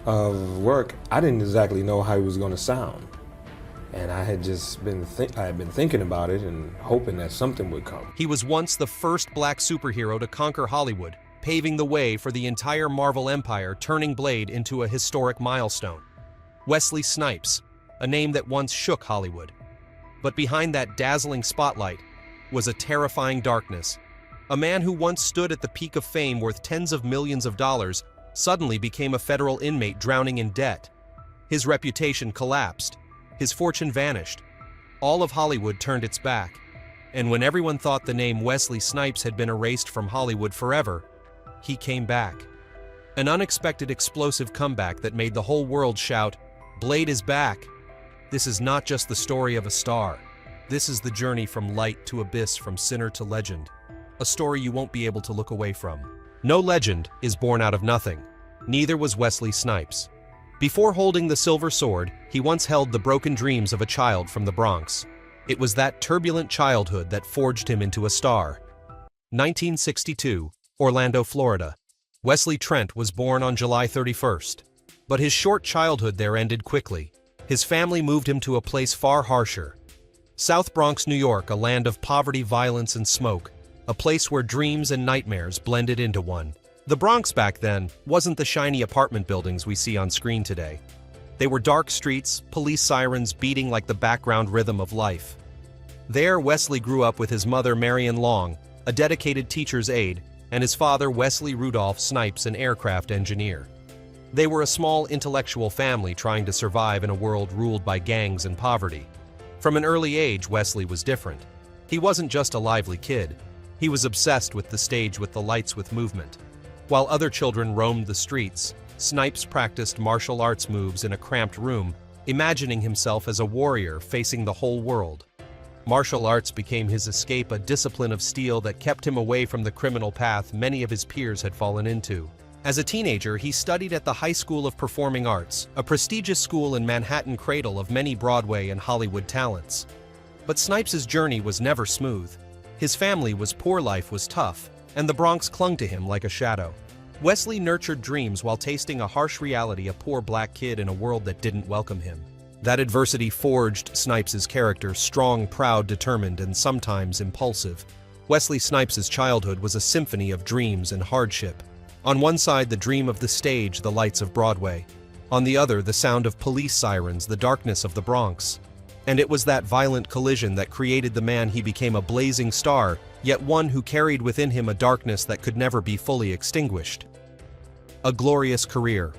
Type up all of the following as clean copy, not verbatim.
of work, I didn't exactly know how he was going to sound. And I had just I had been thinking about it and hoping that something would come. He was once the first black superhero to conquer Hollywood, paving the way for the entire Marvel empire, turning Blade into a historic milestone. Wesley Snipes, a name that once shook Hollywood. But behind that dazzling spotlight was a terrifying darkness. A man who once stood at the peak of fame worth tens of millions of dollars suddenly became a federal inmate drowning in debt. His reputation collapsed. His fortune vanished. All of Hollywood turned its back. And when everyone thought the name Wesley Snipes had been erased from Hollywood forever, he came back. An unexpected explosive comeback that made the whole world shout, "Blade is back!" This is not just the story of a star. This is the journey from light to abyss, from sinner to legend. A story you won't be able to look away from. No legend is born out of nothing. Neither was Wesley Snipes. Before holding the silver sword, he once held the broken dreams of a child from the Bronx. It was that turbulent childhood that forged him into a star. 1962, Orlando, Florida. Wesley Trent was born on July 31st. But his short childhood there ended quickly. His family moved him to a place far harsher. South Bronx, New York, a land of poverty, violence, and smoke. A place where dreams and nightmares blended into one. The Bronx back then wasn't the shiny apartment buildings we see on screen today. They were dark streets, police sirens beating like the background rhythm of life. There, Wesley grew up with his mother, Marion Long, a dedicated teacher's aide, and his father, Wesley Rudolph Snipes, an aircraft engineer. They were a small intellectual family trying to survive in a world ruled by gangs and poverty. From an early age, Wesley was different. He wasn't just a lively kid. He was obsessed with the stage, with the lights, with movement. While other children roamed the streets, Snipes practiced martial arts moves in a cramped room, imagining himself as a warrior facing the whole world. Martial arts became his escape, a discipline of steel that kept him away from the criminal path many of his peers had fallen into. As a teenager, he studied at the High School of Performing Arts, a prestigious school in Manhattan, cradle of many Broadway and Hollywood talents. But Snipes' journey was never smooth. His family was poor, life was tough, and the Bronx clung to him like a shadow. Wesley nurtured dreams while tasting a harsh reality, a poor black kid in a world that didn't welcome him. That adversity forged Snipes' character, strong, proud, determined, and sometimes impulsive. Wesley Snipes' childhood was a symphony of dreams and hardship. On one side, the dream of the stage, the lights of Broadway. On the other, the sound of police sirens, the darkness of the Bronx. And it was that violent collision that created the man he became, a blazing star, yet one who carried within him a darkness that could never be fully extinguished. A glorious career,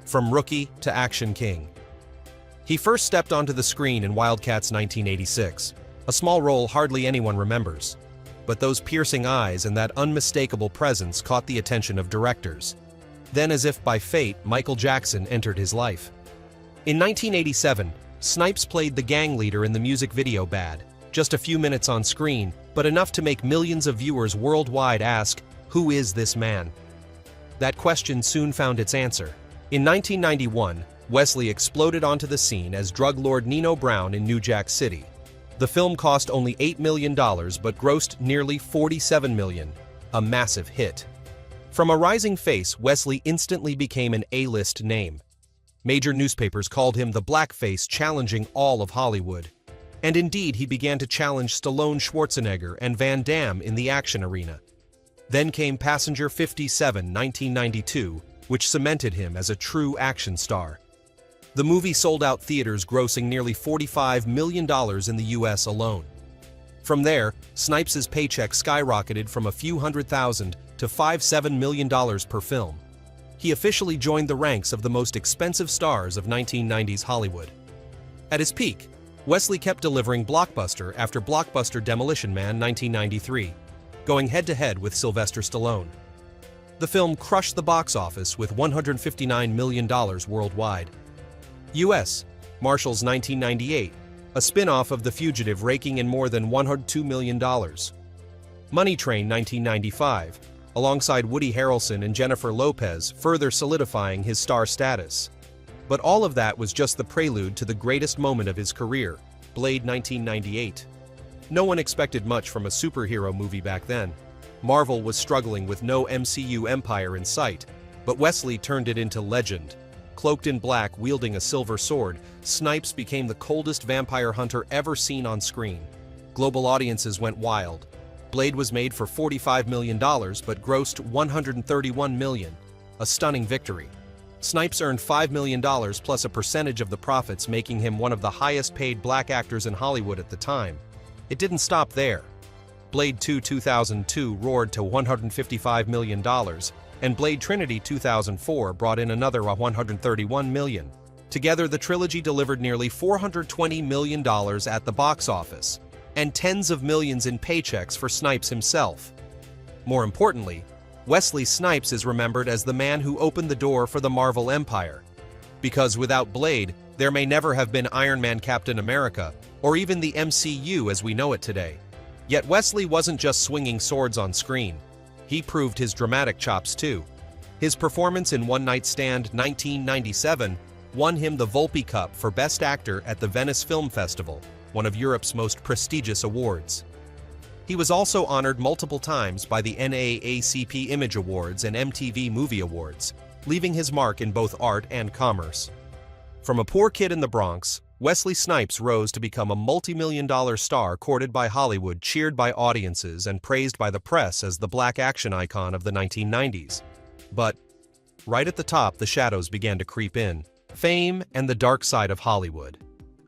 from rookie to action king. He first stepped onto the screen in Wildcats 1986, a small role hardly anyone remembers. But those piercing eyes and that unmistakable presence caught the attention of directors. Then, as if by fate, Michael Jackson entered his life. In 1987, Snipes played the gang leader in the music video Bad. Just a few minutes on screen, but enough to make millions of viewers worldwide ask, "Who is this man?" That question soon found its answer. In 1991, Wesley exploded onto the scene as drug lord Nino Brown in New Jack City. The film cost only $8 million but grossed nearly $47 million, a massive hit. From a rising face, Wesley instantly became an A-list name. Major newspapers called him the blackface challenging all of Hollywood. And indeed, he began to challenge Stallone, Schwarzenegger, and Van Damme in the action arena. Then came Passenger 57, 1992, which cemented him as a true action star. The movie sold out theaters, grossing nearly $45 million in the US alone. From there, Snipes' paycheck skyrocketed from a few $100,000 to $5–7 million per film. He officially joined the ranks of the most expensive stars of 1990s Hollywood. At his peak, Wesley kept delivering blockbuster after blockbuster, Demolition Man 1993, going head-to-head with Sylvester Stallone. The film crushed the box office with $159 million worldwide. U.S. Marshall's 1998, a spin-off of The Fugitive, raking in more than $102 million. Money Train 1995, alongside Woody Harrelson and Jennifer Lopez, further solidifying his star status. But all of that was just the prelude to the greatest moment of his career, Blade 1998. No one expected much from a superhero movie back then. Marvel was struggling with no MCU empire in sight, but Wesley turned it into legend. Cloaked in black, wielding a silver sword, Snipes became the coldest vampire hunter ever seen on screen. Global audiences went wild. Blade was made for $45 million but grossed $131 million, a stunning victory. Snipes earned $5 million plus a percentage of the profits, making him one of the highest-paid black actors in Hollywood at the time. It didn't stop there. Blade 2 2002 roared to $155 million, and Blade Trinity 2004 brought in another $131 million. Together, the trilogy delivered nearly $420 million at the box office, and tens of millions in paychecks for Snipes himself. More importantly, Wesley Snipes is remembered as the man who opened the door for the Marvel Empire. Because without Blade, there may never have been Iron Man, Captain America, or even the MCU as we know it today. Yet Wesley wasn't just swinging swords on screen. He proved his dramatic chops too. His performance in One Night Stand 1997 won him the Volpe Cup for Best Actor at the Venice Film Festival, one of Europe's most prestigious awards. He was also honored multiple times by the NAACP Image Awards and MTV Movie Awards, leaving his mark in both art and commerce. From a poor kid in the Bronx, Wesley Snipes rose to become a multi-million-dollar star courted by Hollywood, cheered by audiences, and praised by the press as the black action icon of the 1990s. But right at the top, the shadows began to creep in. Fame and the dark side of Hollywood.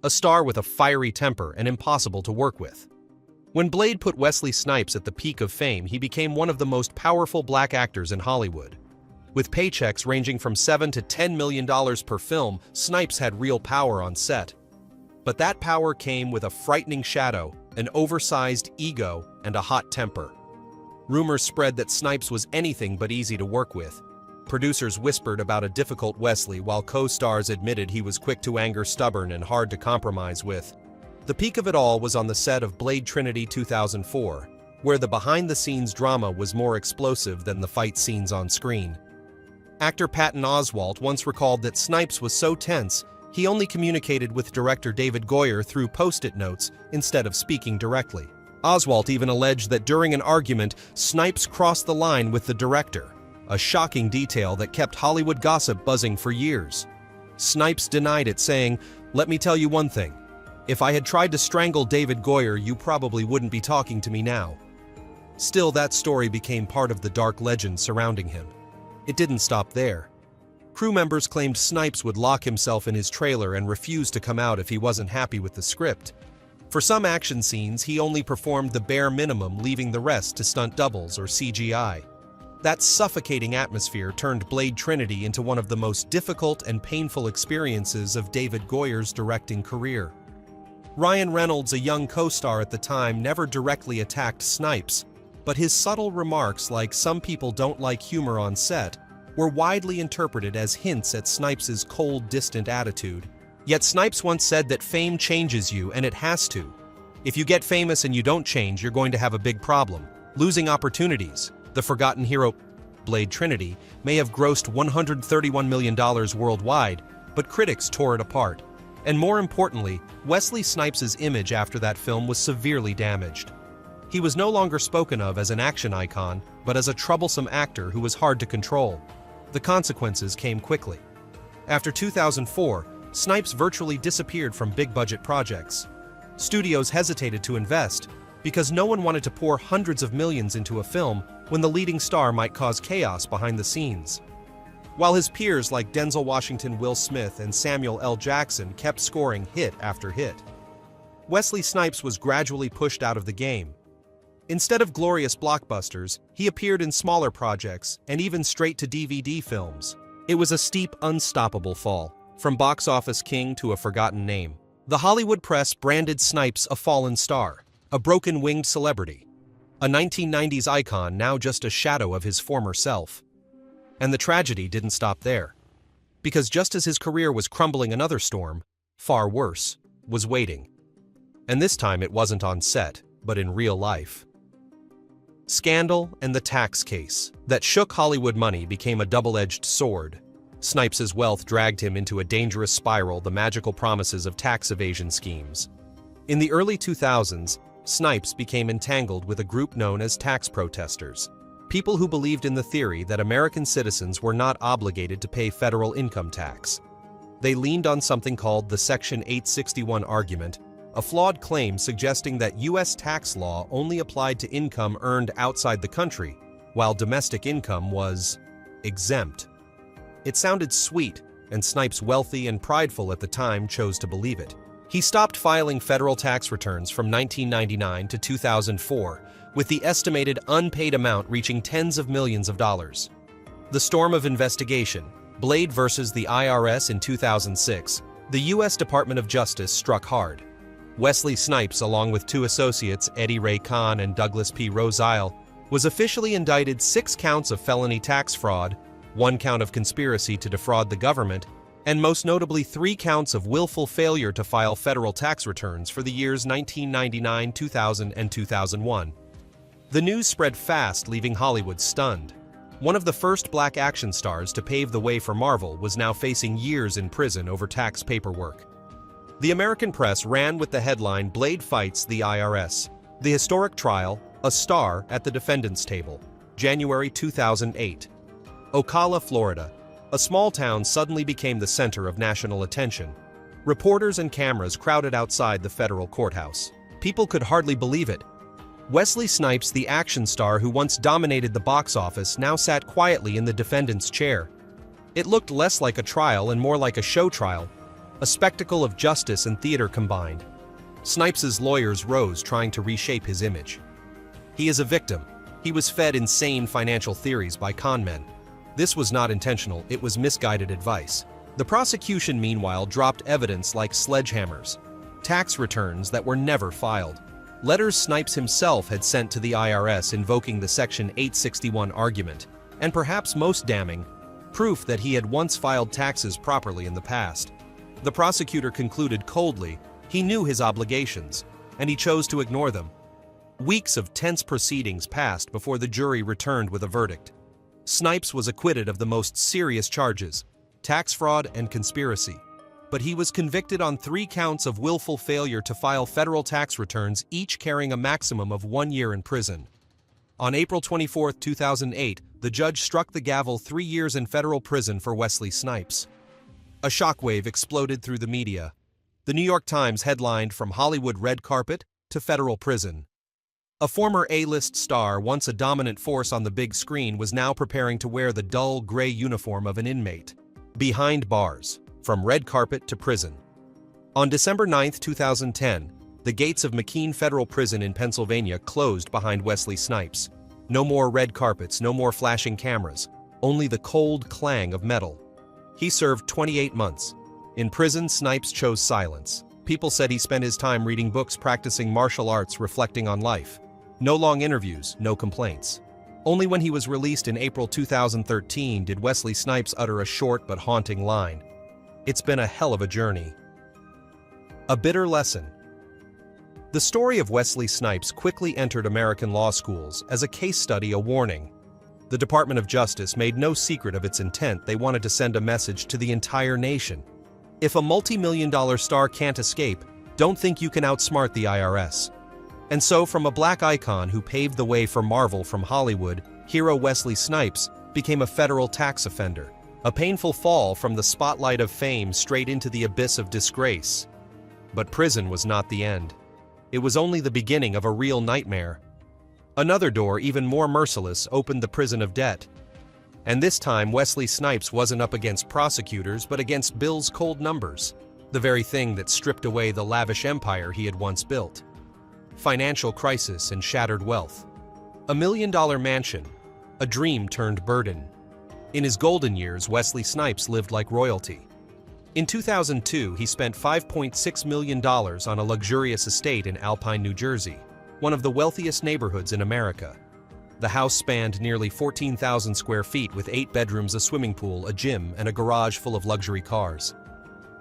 A star with a fiery temper and impossible to work with. When Blade put Wesley Snipes at the peak of fame, he became one of the most powerful black actors in Hollywood. With paychecks ranging from $7 to $10 million per film, Snipes had real power on set. But that power came with a frightening shadow, an oversized ego, and a hot temper. Rumors spread that Snipes was anything but easy to work with. Producers whispered about a difficult Wesley, while co-stars admitted he was quick to anger, stubborn, and hard to compromise with. The peak of it all was on the set of Blade Trinity 2004, where the behind-the-scenes drama was more explosive than the fight scenes on screen. Actor Patton Oswalt once recalled that Snipes was so tense, he only communicated with director David Goyer through post-it notes instead of speaking directly. Oswalt even alleged that during an argument, Snipes crossed the line with the director, a shocking detail that kept Hollywood gossip buzzing for years. Snipes denied it, saying, "Let me tell you one thing. If I had tried to strangle David Goyer, you probably wouldn't be talking to me now." Still, that story became part of the dark legend surrounding him. It didn't stop there. Crew members claimed Snipes would lock himself in his trailer and refuse to come out if he wasn't happy with the script. For some action scenes, he only performed the bare minimum, leaving the rest to stunt doubles or CGI. That suffocating atmosphere turned Blade Trinity into one of the most difficult and painful experiences of David Goyer's directing career. Ryan Reynolds, a young co-star at the time, never directly attacked Snipes, but his subtle remarks like "some people don't like humor on set" were widely interpreted as hints at Snipes' cold, distant attitude. Yet Snipes once said that fame changes you, and it has to. If you get famous and you don't change, you're going to have a big problem. Losing opportunities. The forgotten hero, Blade Trinity, may have grossed $131 million worldwide, but critics tore it apart. And more importantly, Wesley Snipes' image after that film was severely damaged. He was no longer spoken of as an action icon, but as a troublesome actor who was hard to control. The consequences came quickly. After 2004, Snipes virtually disappeared from big-budget projects. Studios hesitated to invest because no one wanted to pour hundreds of millions into a film when the leading star might cause chaos behind the scenes. While his peers like Denzel Washington, Will Smith, and Samuel L. Jackson kept scoring hit after hit, Wesley Snipes was gradually pushed out of the game. Instead of glorious blockbusters, he appeared in smaller projects and even straight-to-DVD films. It was a steep, unstoppable fall, from box office king to a forgotten name. The Hollywood press branded Snipes a fallen star, a broken-winged celebrity, a 1990s icon now just a shadow of his former self. And the tragedy didn't stop there. Because just as his career was crumbling, another storm, far worse, was waiting. And this time it wasn't on set, but in real life. Scandal and the tax case that shook Hollywood money became a double-edged sword. Snipes' wealth dragged him into a dangerous spiral, the magical promises of tax evasion schemes. In the early 2000s, Snipes became entangled with a group known as tax protesters. people who believed in the theory that American citizens were not obligated to pay federal income tax. They leaned on something called the Section 861 argument, a flawed claim suggesting that U.S. tax law only applied to income earned outside the country, while domestic income was exempt. It sounded sweet, and Snipes, wealthy and prideful at the time, chose to believe it. He stopped filing federal tax returns from 1999 to 2004, with the estimated unpaid amount reaching tens of millions of dollars. The storm of investigation, Blade versus the IRS in 2006, the U.S. Department of Justice struck hard. Wesley Snipes, along with two associates, Eddie Ray Kahn and Douglas P. Roseisle, was officially indicted 6 counts of felony tax fraud, 1 count of conspiracy to defraud the government, and most notably 3 counts of willful failure to file federal tax returns for the years 1999, 2000, and 2001. The news spread fast, leaving Hollywood stunned. One of the first black action stars to pave the way for Marvel was now facing years in prison over tax paperwork. The American press ran with the headline, "Blade Fights the IRS. The Historic Trial, a Star at the Defendant's Table," January 2008. Ocala, Florida. A small town suddenly became the center of national attention. Reporters and cameras crowded outside the federal courthouse. People could hardly believe it. Wesley Snipes, the action star who once dominated the box office, now sat quietly in the defendant's chair. It looked less like a trial and more like a show trial, a spectacle of justice and theater combined. Snipes' lawyers rose, trying to reshape his image. He is a victim. He was fed insane financial theories by con men. This was not intentional, it was misguided advice. The prosecution, meanwhile, dropped evidence like sledgehammers, tax returns that were never filed, letters Snipes himself had sent to the IRS invoking the Section 861 argument, and perhaps most damning, proof that he had once filed taxes properly in the past. The prosecutor concluded coldly he knew his obligations, and he chose to ignore them. Weeks of tense proceedings passed before the jury returned with a verdict. Snipes was acquitted of the most serious charges, tax fraud and conspiracy, but he was convicted on 3 counts of willful failure to file federal tax returns, each carrying a maximum of 1 year in prison. On April 24, 2008, the judge struck the gavel, 3 years in federal prison for Wesley Snipes. A shockwave exploded through the media. The New York Times headlined, "From Hollywood red carpet to federal prison." A former A-list star, once a dominant force on the big screen, was now preparing to wear the dull gray uniform of an inmate. Behind bars, from red carpet to prison. On December 9, 2010, the gates of McKean Federal Prison in Pennsylvania closed behind Wesley Snipes. No more red carpets, no more flashing cameras, only the cold clang of metal. He served 28 months. In prison, Snipes chose silence. People said he spent his time reading books, practicing martial arts, reflecting on life. No long interviews, no complaints. Only when he was released in April 2013 did Wesley Snipes utter a short but haunting line. "It's been a hell of a journey." A bitter lesson. The story of Wesley Snipes quickly entered American law schools as a case study, a warning. The Department of Justice made no secret of its intent. They wanted to send a message to the entire nation. If a multi-million-dollar star can't escape, don't think you can outsmart the IRS. And so, from a black icon who paved the way for Marvel from Hollywood, hero Wesley Snipes became a federal tax offender. A painful fall from the spotlight of fame straight into the abyss of disgrace. But prison was not the end. It was only the beginning of a real nightmare. Another door, even more merciless, opened the prison of debt. And this time, Wesley Snipes wasn't up against prosecutors, but against Bill's cold numbers, the very thing that stripped away the lavish empire he had once built. Financial crisis and shattered wealth. $1 million mansion, a dream turned burden. In his golden years, Wesley Snipes lived like royalty. In 2002, he spent $5.6 million on a luxurious estate in Alpine, New Jersey, one of the wealthiest neighborhoods in America. The house spanned nearly 14,000 square feet with 8 bedrooms, a swimming pool, a gym, and a garage full of luxury cars.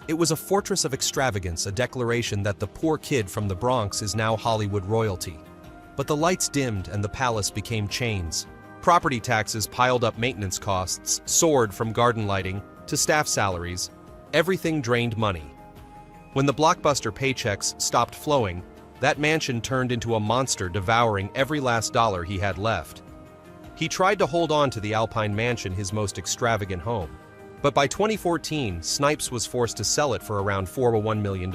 It was a fortress of extravagance, a declaration that the poor kid from the Bronx is now Hollywood royalty. But the lights dimmed and the palace became chains. Property taxes piled up, maintenance costs soared, from garden lighting to staff salaries. Everything drained money. When the blockbuster paychecks stopped flowing, that mansion turned into a monster, devouring every last dollar he had left. He tried to hold on to the Alpine mansion, his most extravagant home. But by 2014, Snipes was forced to sell it for around $4.1 million.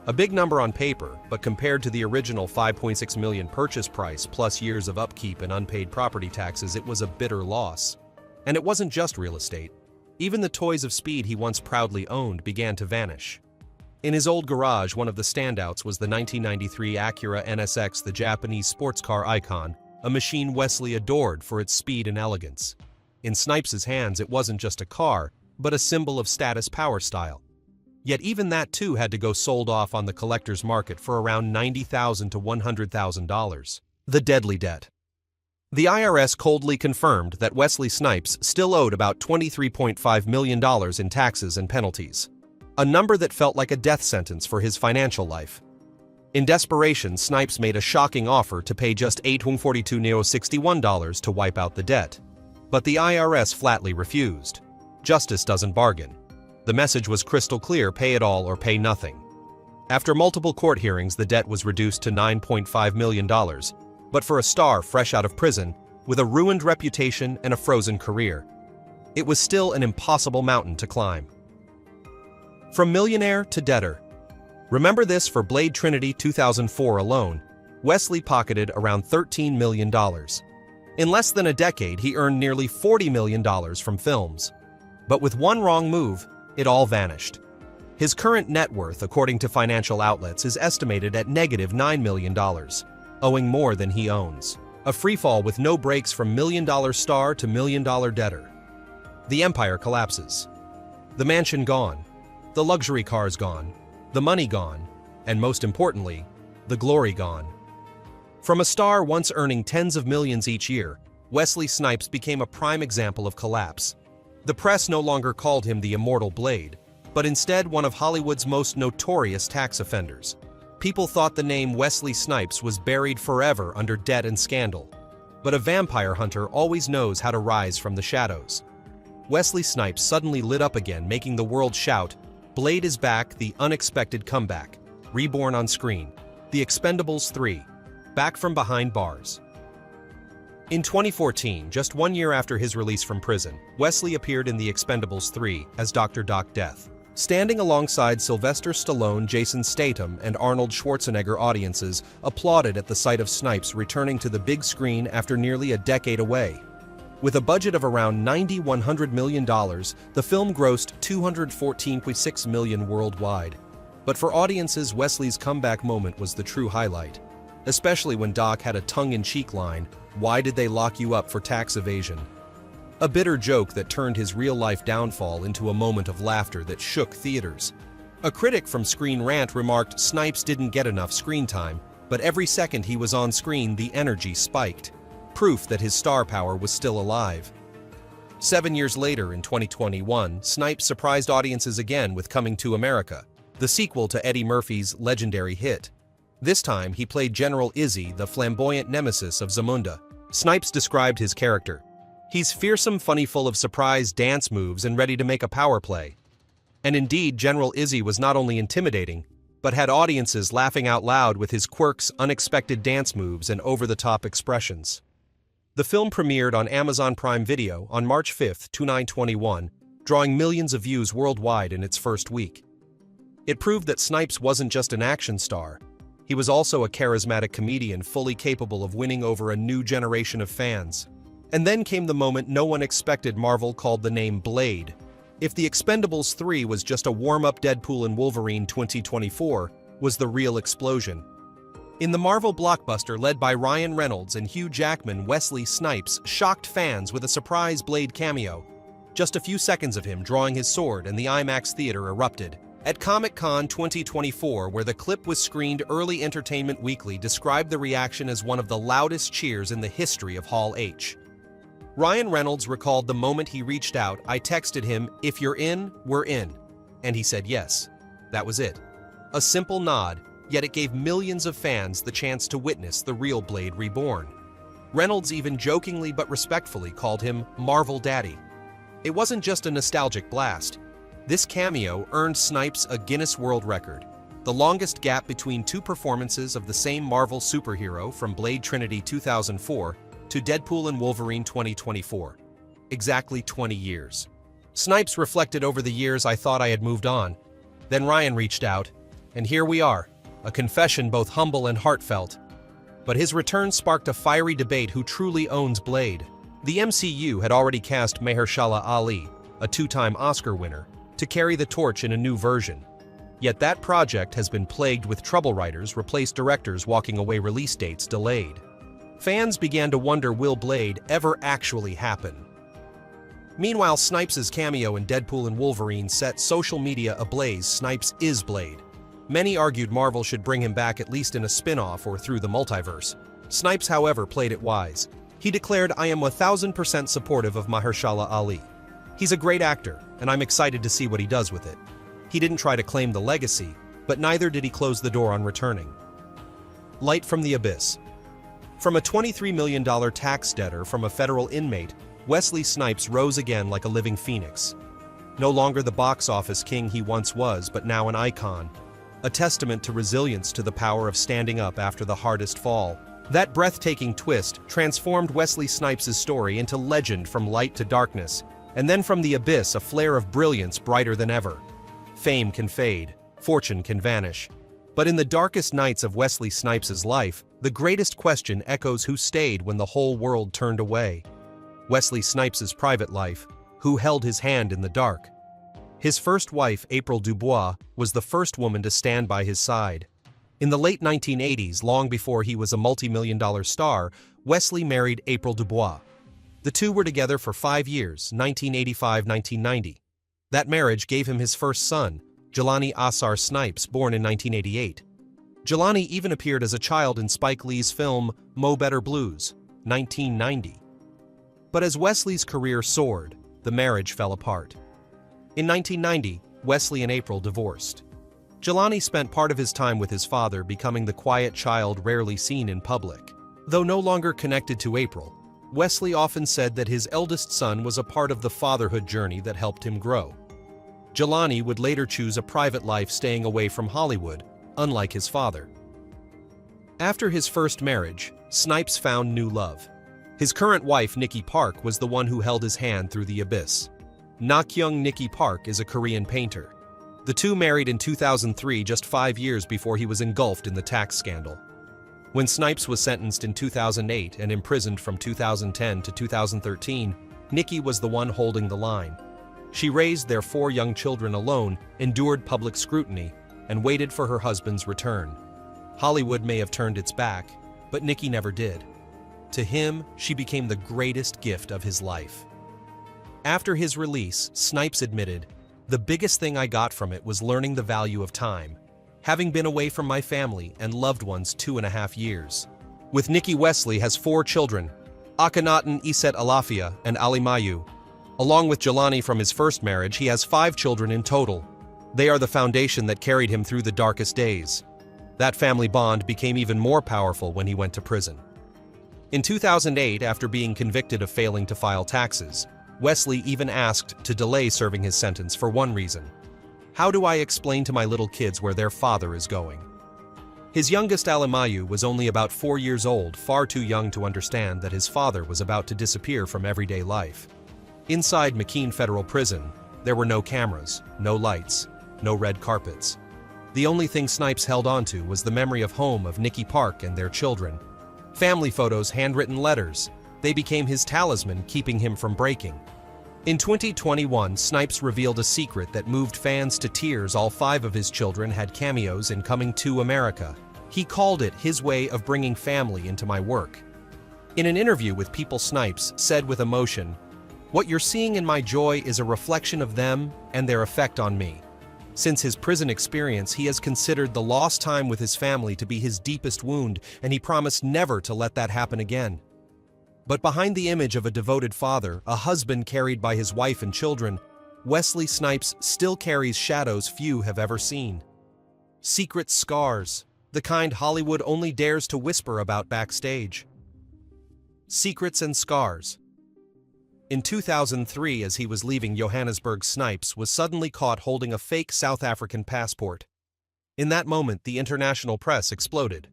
A big number on paper, but compared to the original $5.6 million purchase price plus years of upkeep and unpaid property taxes, it was a bitter loss. And it wasn't just real estate. Even the toys of speed he once proudly owned began to vanish. In his old garage, one of the standouts was the 1993 Acura NSX, the Japanese sports car icon, a machine Wesley adored for its speed and elegance. In Snipes' hands, it wasn't just a car, but a symbol of status power style. Yet even that too had to go sold off on the collector's market for around $90,000 to $100,000. The deadly debt. The IRS coldly confirmed that Wesley Snipes still owed about $23.5 million in taxes and penalties, a number that felt like a death sentence for his financial life. In desperation, Snipes made a shocking offer to pay just $842.61 to wipe out the debt. But the IRS flatly refused. Justice doesn't bargain. The message was crystal clear: pay it all or pay nothing. After multiple court hearings, the debt was reduced to $9.5 million. But for a star fresh out of prison, with a ruined reputation and a frozen career, it was still an impossible mountain to climb. From millionaire to debtor. Remember this: for Blade Trinity 2004 alone, Wesley pocketed around $13 million. In less than a decade, he earned nearly $40 million from films. But with one wrong move, it all vanished. His current net worth, according to financial outlets, is estimated at negative $9 million, owing more than he owns. A freefall with no breaks from million-dollar star to million-dollar debtor. The empire collapses. The mansion gone. The luxury cars gone. The money gone. And most importantly, the glory gone. From a star once earning tens of millions each year, Wesley Snipes became a prime example of collapse. The press no longer called him the immortal Blade, but instead one of Hollywood's most notorious tax offenders. People thought the name Wesley Snipes was buried forever under debt and scandal. But a vampire hunter always knows how to rise from the shadows. Wesley Snipes suddenly lit up again, making the world shout, "Blade is back, the unexpected comeback. Reborn on screen. The Expendables 3. Back from behind bars." In 2014, just 1 year after his release from prison, Wesley appeared in The Expendables 3 as Dr. Doc Death. Standing alongside Sylvester Stallone, Jason Statham, and Arnold Schwarzenegger, audiences applauded at the sight of Snipes returning to the big screen after nearly a decade away. With a budget of around $90–100 million, the film grossed $214.6 million worldwide. But for audiences, Wesley's comeback moment was the true highlight. Especially when Doc had a tongue-in-cheek line, "Why did they lock you up for tax evasion?" A bitter joke that turned his real-life downfall into a moment of laughter that shook theaters. A critic from Screen Rant remarked Snipes didn't get enough screen time, but every second he was on screen the energy spiked. Proof that his star power was still alive. 7 years later, in 2021, Snipes surprised audiences again with Coming to America, the sequel to Eddie Murphy's legendary hit. This time, he played General Izzy, the flamboyant nemesis of Zamunda. Snipes described his character. "He's fearsome, funny, full of surprise dance moves, and ready to make a power play." And indeed, General Izzy was not only intimidating, but had audiences laughing out loud with his quirks, unexpected dance moves, and over-the-top expressions. The film premiered on Amazon Prime Video on March 5, 2021, drawing millions of views worldwide in its first week. It proved that Snipes wasn't just an action star. He was also a charismatic comedian fully capable of winning over a new generation of fans. And then came the moment no one expected. Marvel called the name Blade. If The Expendables 3 was just a warm-up, Deadpool and Wolverine 2024 was the real explosion. In the Marvel blockbuster led by Ryan Reynolds and Hugh Jackman, Wesley Snipes shocked fans with a surprise Blade cameo. Just a few seconds of him drawing his sword and the IMAX theater erupted. At Comic-Con 2024, where the clip was screened, Early Entertainment Weekly described the reaction as one of the loudest cheers in the history of Hall H. Ryan Reynolds recalled the moment he reached out. "I texted him, 'If you're in, we're in.' And he said yes." That was it. A simple nod, yet it gave millions of fans the chance to witness the real Blade reborn. Reynolds even jokingly but respectfully called him Marvel Daddy. It wasn't just a nostalgic blast. This cameo earned Snipes a Guinness World Record, the longest gap between two performances of the same Marvel superhero from Blade Trinity 2004, to Deadpool and Wolverine 2024. Exactly 20 years. Snipes reflected over the years I thought I had moved on. Then Ryan reached out, and here we are, a confession both humble and heartfelt. But his return sparked a fiery debate who truly owns Blade. The MCU had already cast Mahershala Ali, a two-time Oscar winner, to carry the torch in a new version. Yet that project has been plagued with trouble writers, replaced directors walking away, release dates delayed. Fans began to wonder, will Blade ever actually happen? Meanwhile, Snipes' cameo in Deadpool and Wolverine set social media ablaze. Snipes is Blade. Many argued Marvel should bring him back at least in a spin-off or through the multiverse. Snipes, however, played it wise. He declared, "I am 1000% supportive of Mahershala Ali. He's a great actor, and I'm excited to see what he does with it." He didn't try to claim the legacy, but neither did he close the door on returning. Light from the abyss. From a $23 million tax debtor from a federal inmate, Wesley Snipes rose again like a living phoenix. No longer the box office king he once was, but now an icon. A testament to resilience, to the power of standing up after the hardest fall. That breathtaking twist transformed Wesley Snipes' story into legend, from light to darkness, and then from the abyss a flare of brilliance brighter than ever. Fame can fade, fortune can vanish. But in the darkest nights of Wesley Snipes' life, the greatest question echoes: who stayed when the whole world turned away? Wesley Snipes' private life: who held his hand in the dark? His first wife, April Dubois, was the first woman to stand by his side. In the late 1980s, long before he was a multi-million-dollar star, Wesley married April Dubois. The two were together for 5 years, 1985-1990. That marriage gave him his first son, Jelani Asar Snipes, born in 1988. Jelani even appeared as a child in Spike Lee's film Mo Better Blues, 1990. But as Wesley's career soared, the marriage fell apart. In 1990, Wesley and April divorced. Jelani spent part of his time with his father, becoming the quiet child rarely seen in public. Though no longer connected to April, Wesley often said that his eldest son was a part of the fatherhood journey that helped him grow. Jelani would later choose a private life, staying away from Hollywood, unlike his father. After his first marriage, Snipes found new love. His current wife, Nikki Park, was the one who held his hand through the abyss. Nakyung Nikki Park is a Korean painter. The two married in 2003, just 5 years before he was engulfed in the tax scandal. When Snipes was sentenced in 2008 and imprisoned from 2010 to 2013, Nikki was the one holding the line. She raised their 4 young children alone, endured public scrutiny, and waited for her husband's return. Hollywood may have turned its back, but Nikki never did. To him, she became the greatest gift of his life. After his release, Snipes admitted, "The biggest thing I got from it was learning the value of time, having been away from my family and loved ones 2.5 years." With Nikki, Wesley has 4 children, Akhenaten, Iset Alafia, and Alimayu. Along with Jelani from his first marriage, he has 5 children in total. They are the foundation that carried him through the darkest days. That family bond became even more powerful when he went to prison. In 2008, after being convicted of failing to file taxes, Wesley even asked to delay serving his sentence for one reason: "How do I explain to my little kids where their father is going?" His youngest, Alimayu, was only about 4 years old, far too young to understand that his father was about to disappear from everyday life. Inside McKean Federal Prison, there were no cameras, no lights, no red carpets. The only thing Snipes held onto was the memory of home, of Nikki Park and their children. Family photos, handwritten letters, they became his talisman, keeping him from breaking. In 2021, Snipes revealed a secret that moved fans to tears. All 5 of his children had cameos in Coming to America. He called it his way of bringing family into my work. In an interview with People, Snipes said with emotion, "What you're seeing in my joy is a reflection of them and their effect on me." Since his prison experience, he has considered the lost time with his family to be his deepest wound, and he promised never to let that happen again. But behind the image of a devoted father, a husband carried by his wife and children, Wesley Snipes still carries shadows few have ever seen. Secret scars, the kind Hollywood only dares to whisper about backstage. Secrets and scars. In 2003, as he was leaving Johannesburg, Snipes was suddenly caught holding a fake South African passport. In that moment, the international press exploded.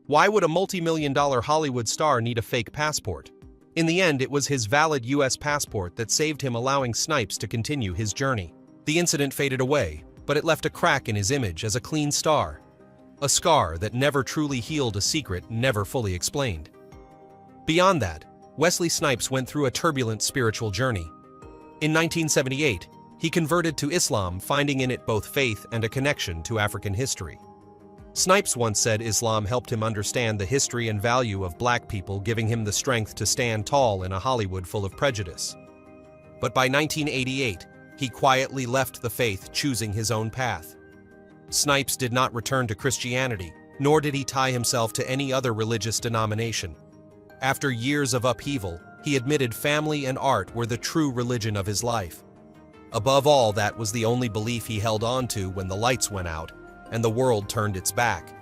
Why would a multi-million-dollar Hollywood star need a fake passport? In the end, it was his valid U.S. passport that saved him, allowing Snipes to continue his journey. The incident faded away, but it left a crack in his image as a clean star. A scar that never truly healed, a secret never fully explained. Beyond that, Wesley Snipes went through a turbulent spiritual journey. In 1978, he converted to Islam, finding in it both faith and a connection to African history. Snipes once said Islam helped him understand the history and value of black people, giving him the strength to stand tall in a Hollywood full of prejudice. But by 1988, he quietly left the faith, choosing his own path. Snipes did not return to Christianity, nor did he tie himself to any other religious denomination. After years of upheaval, he admitted family and art were the true religion of his life. Above all, that was the only belief he held on to when the lights went out and the world turned its back.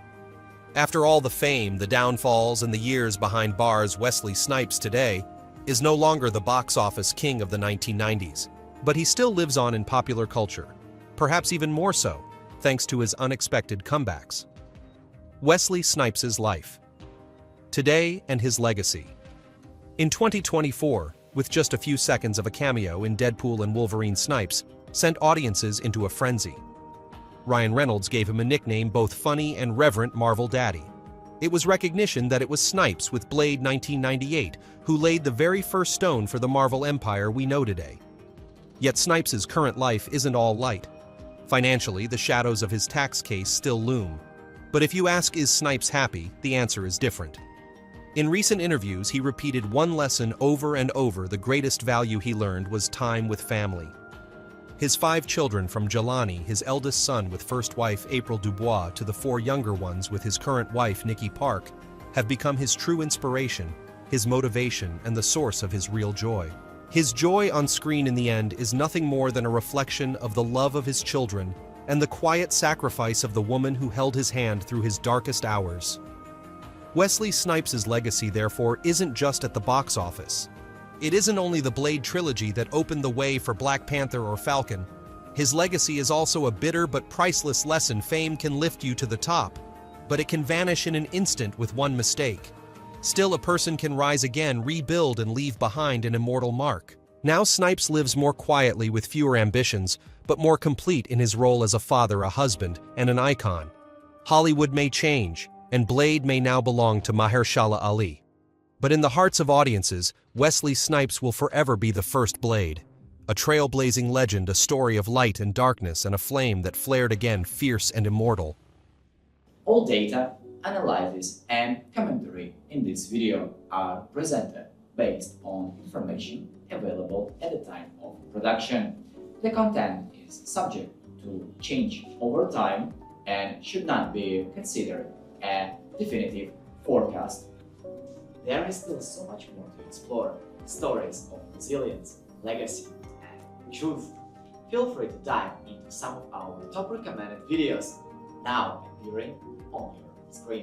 After all the fame, the downfalls, and the years behind bars, Wesley Snipes today is no longer the box office king of the 1990s, but he still lives on in popular culture, perhaps even more so, thanks to his unexpected comebacks. Wesley Snipes' life today and his legacy. In 2024, with just a few seconds of a cameo in Deadpool and Wolverine, Snipes sent audiences into a frenzy. Ryan Reynolds gave him a nickname both funny and reverent, Marvel Daddy. It was recognition that it was Snipes with Blade 1998 who laid the very first stone for the Marvel empire we know today. Yet Snipes' current life isn't all light. Financially, the shadows of his tax case still loom. But if you ask, is Snipes happy, the answer is different. In recent interviews, he repeated one lesson over and over: the greatest value he learned was time with family. His 5 children, from Jelani, his eldest son with first wife April Dubois, to the 4 younger ones with his current wife Nikki Park, have become his true inspiration, his motivation, and the source of his real joy. His joy on screen in the end is nothing more than a reflection of the love of his children and the quiet sacrifice of the woman who held his hand through his darkest hours. Wesley Snipes' legacy, therefore, isn't just at the box office. It isn't only the Blade trilogy that opened the way for Black Panther or Falcon. His legacy is also a bitter but priceless lesson: fame can lift you to the top, but it can vanish in an instant with one mistake. Still, a person can rise again, rebuild, and leave behind an immortal mark. Now Snipes lives more quietly, with fewer ambitions, but more complete in his role as a father, a husband, and an icon. Hollywood may change, and Blade may now belong to Mahershala Ali. But in the hearts of audiences, Wesley Snipes will forever be the first Blade. A trailblazing legend, a story of light and darkness, and a flame that flared again, fierce and immortal. All data, analysis, and commentary in this video are presented based on information available at the time of production. The content is subject to change over time and should not be considered a definitive forecast. There is still so much more to explore: stories of resilience, legacy, and truth. Feel free to dive into some of our top recommended videos now appearing on your screen.